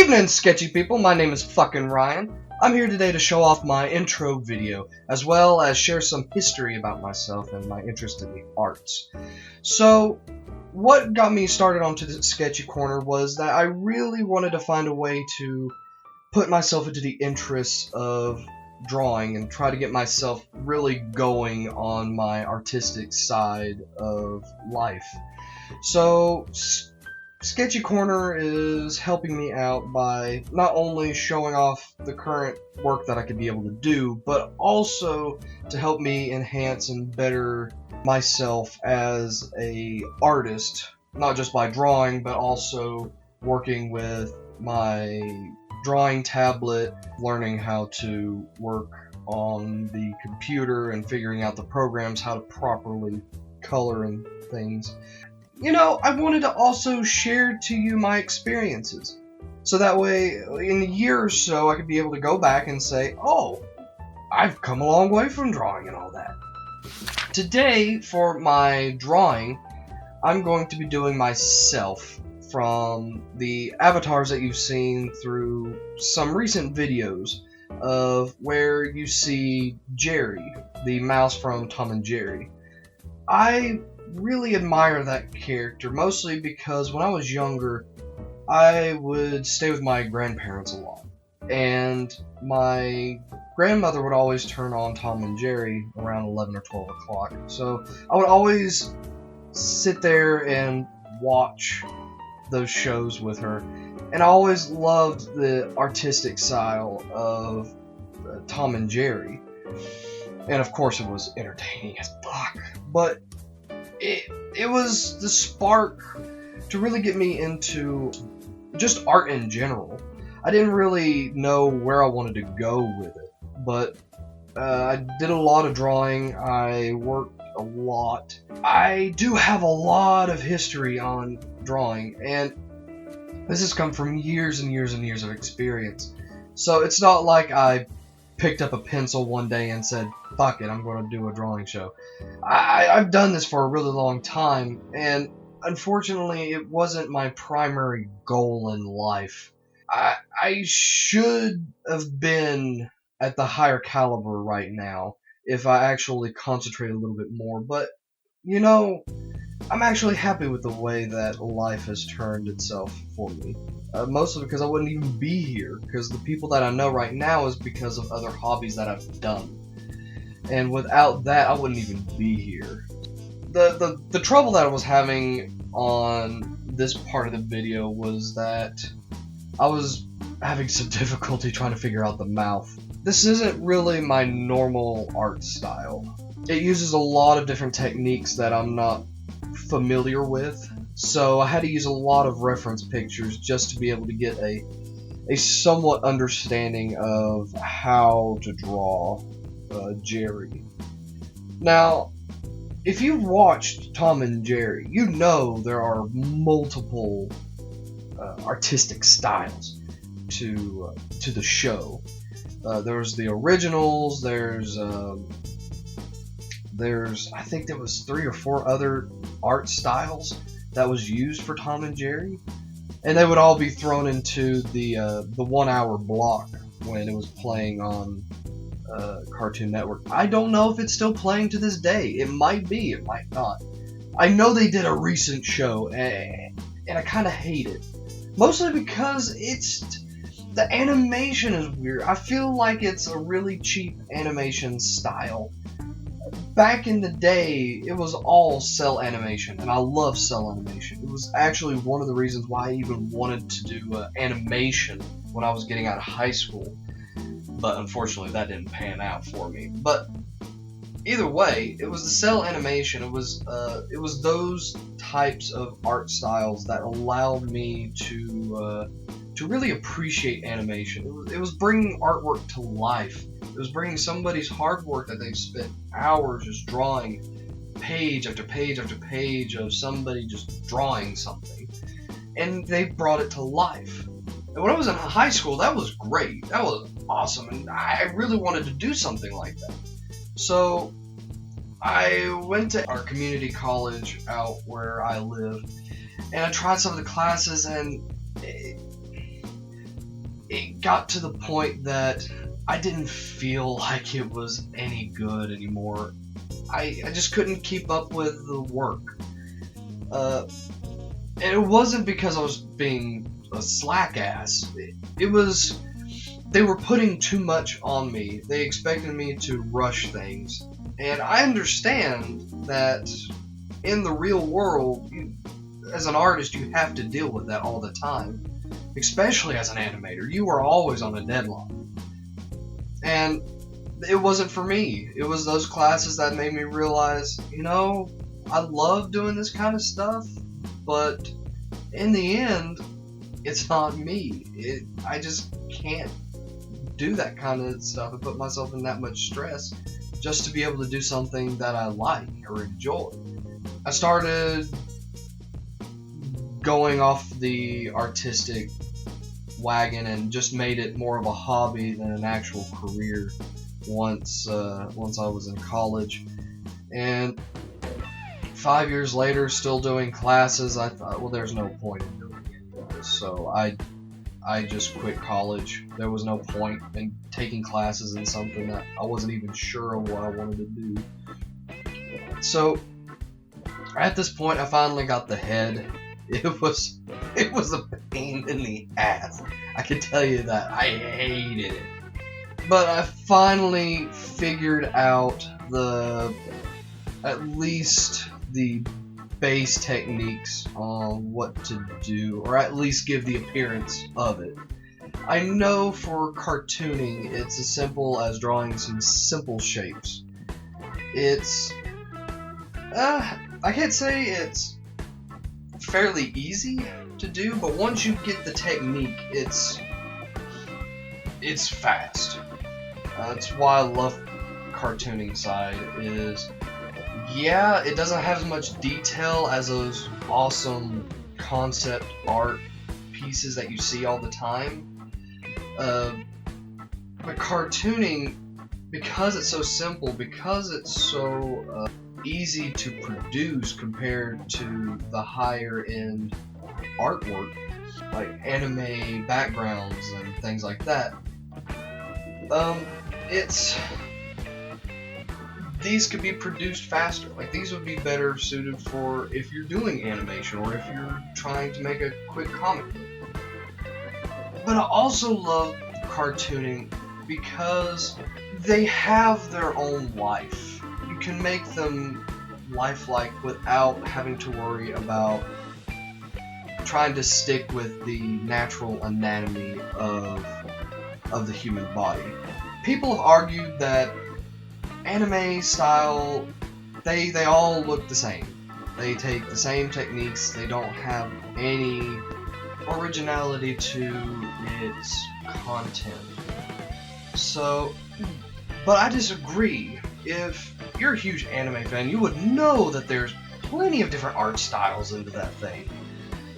Evening, sketchy people. My name is fucking Ryan. I'm here today to show off my intro video, as well as share some history about myself and my interest in the arts. So, what got me started onto the Sketchy Corner was that I really wanted to find a way to put myself into the interests of drawing and try to get myself really going on my artistic side of life. So, Sketchy Corner is helping me out by not only showing off the current work that I could be able to do, but also to help me enhance and better myself as a artist, not just by drawing, but also working with my drawing tablet, learning how to work on the computer and figuring out the programs, how to properly color and things. You know, I wanted to also share to you my experiences. So that way, in a year or so, I could be able to go back and say, oh, I've come a long way from drawing and all that. Today, for my drawing, I'm going to be doing myself from the avatars that you've seen through some recent videos of where you see Jerry, the mouse from Tom and Jerry. I really admire that character, mostly because when I was younger, I would stay with my grandparents a lot, and my grandmother would always turn on Tom and Jerry around 11 or 12 o'clock, so I would always sit there and watch those shows with her, and I always loved the artistic style of Tom and Jerry, and of course it was entertaining as fuck, but it was the spark to really get me into just art in general. I didn't really know where I wanted to go with it, but I did a lot of drawing, I worked a lot. I do have a lot of history on drawing, and this has come from years and years and years of experience. So it's not like I picked up a pencil one day and said, fuck it, I'm going to do a drawing show. I've done this for a really long time, and unfortunately it wasn't my primary goal in life. I should have been at the higher caliber right now if I actually concentrated a little bit more, but you know, I'm actually happy with the way that life has turned itself for me. Mostly because I wouldn't even be here, because the people that I know right now is because of other hobbies that I've done. And without that, I wouldn't even be here. The trouble that I was having on this part of the video was that I was having some difficulty trying to figure out the mouth. This isn't really my normal art style. It uses a lot of different techniques that I'm not familiar with, so I had to use a lot of reference pictures just to be able to get a somewhat understanding of how to draw Jerry. Now, if you've watched Tom and Jerry, you know there are multiple artistic styles to the show. There's the originals, there's I think there was 3 or 4 other art styles that was used for Tom and Jerry, and they would all be thrown into the 1 hour block when it was playing on Cartoon Network. I don't know if it's still playing to this day. It might be, it might not. I know they did a recent show, and I kind of hate it, mostly because the animation is weird. I feel like it's a really cheap animation style. Back in the day, it was all cell animation, and I love cell animation. It was actually one of the reasons why I even wanted to do animation when I was getting out of high school. But unfortunately, that didn't pan out for me. But either way, it was the cell animation. It was those types of art styles that allowed me to really appreciate animation. It was bringing artwork to life. It was bringing somebody's hard work that they've spent hours just drawing page after page after page of somebody just drawing something, and they brought it to life. And when I was in high school, that was great. That was awesome, and I really wanted to do something like that. So I went to our community college out where I live, and I tried some of the classes, and it got to the point that I didn't feel like it was any good anymore. I just couldn't keep up with the work. And it wasn't because I was being a slack ass. It was, they were putting too much on me. They expected me to rush things. And I understand that in the real world, as an artist, you have to deal with that all the time. Especially as an animator, you are always on a deadline. And it wasn't for me. It was those classes that made me realize, I love doing this kind of stuff, but in the end, it's not me. I just can't do that kind of stuff and put myself in that much stress just to be able to do something that I like or enjoy. I started going off the artistic wagon and just made it more of a hobby than an actual career once I was in college. And 5 years later, still doing classes, I thought, well, there's no point in doing it. So I just quit college. There was no point in taking classes in something that I wasn't even sure of what I wanted to do. So at this point, I finally got the head. It was a pain in the ass. I can tell you that. I hated it. But I finally figured out at least the base techniques on what to do, or at least give the appearance of it. I know for cartooning, it's as simple as drawing some simple shapes. It's, I can't say it's fairly easy to do, but once you get the technique, it's fast. That's why I love cartooning side is, yeah, it doesn't have as much detail as those awesome concept art pieces that you see all the time. But cartooning, because it's so simple, because it's so easy to produce compared to the higher end artwork, like anime backgrounds and things like that, these could be produced faster. Like, these would be better suited for if you're doing animation or if you're trying to make a quick comic book. But I also love cartooning because they have their own life. You can make them lifelike without having to worry about trying to stick with the natural anatomy of the human body. People have argued that anime style, they all look the same. They take the same techniques, they don't have any originality to its content. So, but I disagree. If you're a huge anime fan, you would know that there's plenty of different art styles into that thing.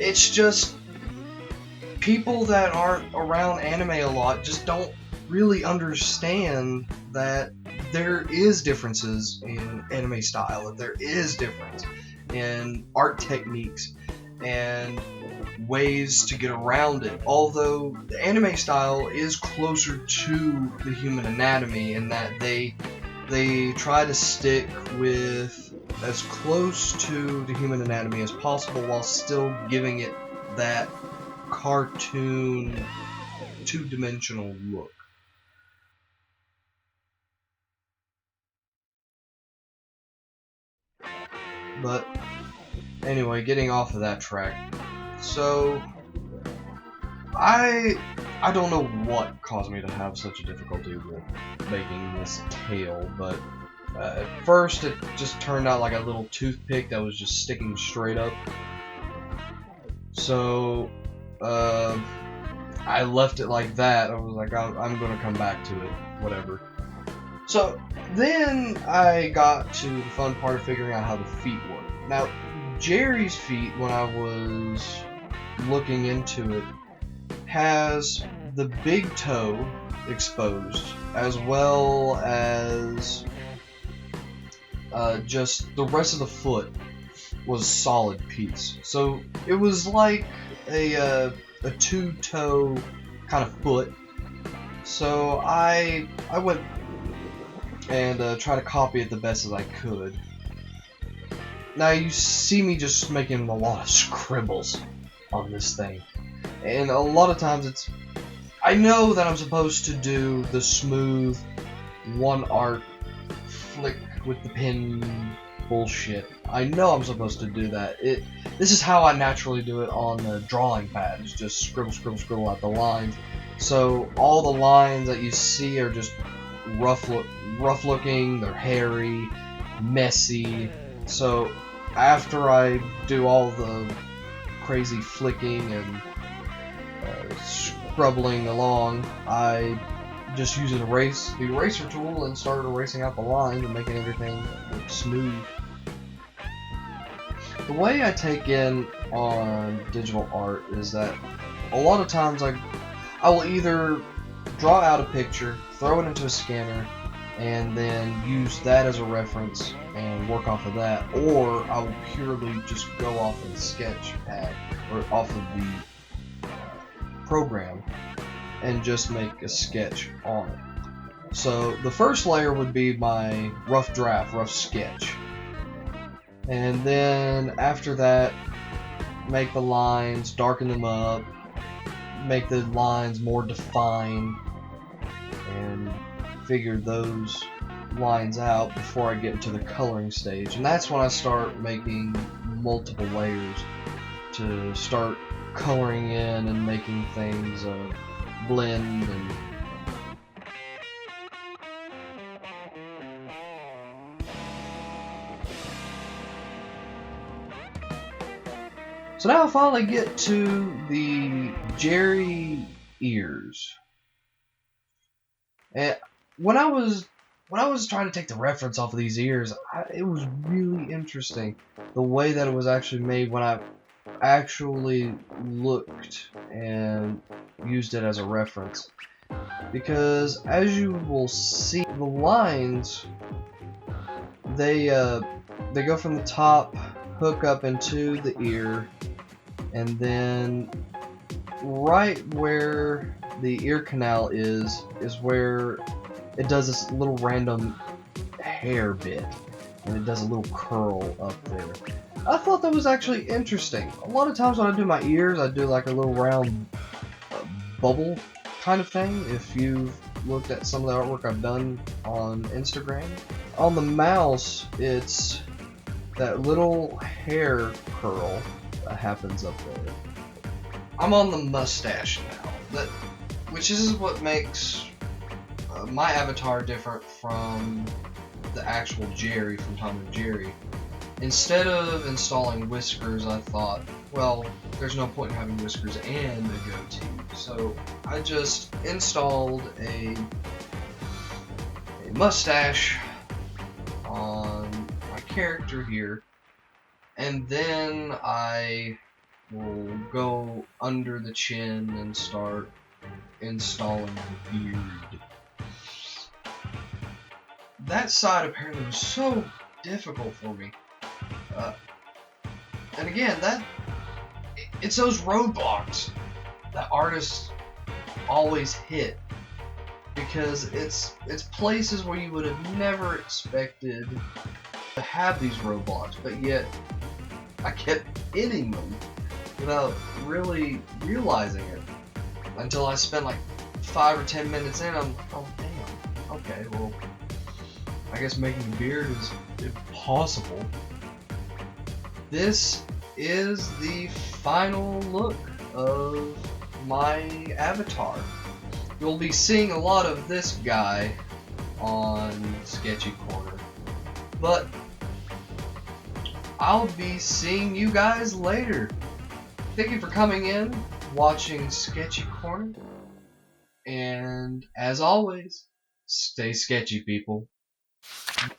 It's just people that aren't around anime a lot just don't really understand that there is differences in anime style, that there is difference in art techniques and ways to get around it. Although the anime style is closer to the human anatomy in that they try to stick with as close to the human anatomy as possible while still giving it that cartoon two-dimensional look. But anyway, getting off of that track. So I don't know what caused me to have such a difficulty with making this tail, but at first it just turned out like a little toothpick that was just sticking straight up. So I left it like that. I was like, I'm gonna come back to it, whatever. So then I got to the fun part of figuring out how the feet work. Now, Jerry's feet, when I was looking into it, has the big toe exposed, as well as just the rest of the foot was a solid piece. So it was like a two-toe kind of foot. So I went and tried to copy it the best as I could. Now you see me just making a lot of scribbles on this thing, and a lot of times I know that I'm supposed to do the smooth one art flick with the pen bullshit. I know I'm supposed to do that. This is how I naturally do it on the drawing pad. It's just scribble, scribble, scribble out the lines. So all the lines that you see are just rough looking, they're hairy, messy. So after I do all the crazy flicking and scrubbling along, I just use the eraser tool and started erasing out the lines and making everything look smooth. The way I take in on digital art is that a lot of times I will either draw out a picture, throw it into a scanner, and then use that as a reference and work off of that, or I will purely just go off of the sketch pad or off of the program and just make a sketch on it. So the first layer would be my rough draft, rough sketch, and then after that make the lines, darken them up, make the lines more defined, and figure those lines out before I get into the coloring stage. And that's when I start making multiple layers to start coloring in and making things blend and so now I finally get to the Jerry ears. And when I was trying to take the reference off of these ears, it was really interesting the way that it was actually made when I actually looked and used it as a reference. Because as you will see, the lines they go from the top, hook up into the ear, and then right where the ear canal is where it does this little random hair bit, and it does a little curl up there. I thought that was actually interesting. A lot of times when I do my ears, I do like a little round bubble kind of thing. If you've looked at some of the artwork I've done on Instagram, on the mouse, it's that little hair curl that happens up there. I'm on the mustache now, which is what makes my avatar different from the actual Jerry from Tom and Jerry. Instead of installing whiskers, I thought, well, there's no point in having whiskers and a goatee. So I just installed a mustache on my character here, and then I will go under the chin and start installing the beard. That side apparently was so difficult for me. And again, it's those roadblocks that artists always hit, because it's places where you would have never expected to have these roadblocks, but yet I kept hitting them without really realizing it until I spent like 5 or 10 minutes in. I'm like, oh damn, okay, well, I guess making a beard is impossible. This is the final look of my avatar. You'll be seeing a lot of this guy on Sketchy Corner, but I'll be seeing you guys later. Thank you for coming in, watching Sketchy Corner, and as always, stay sketchy, people.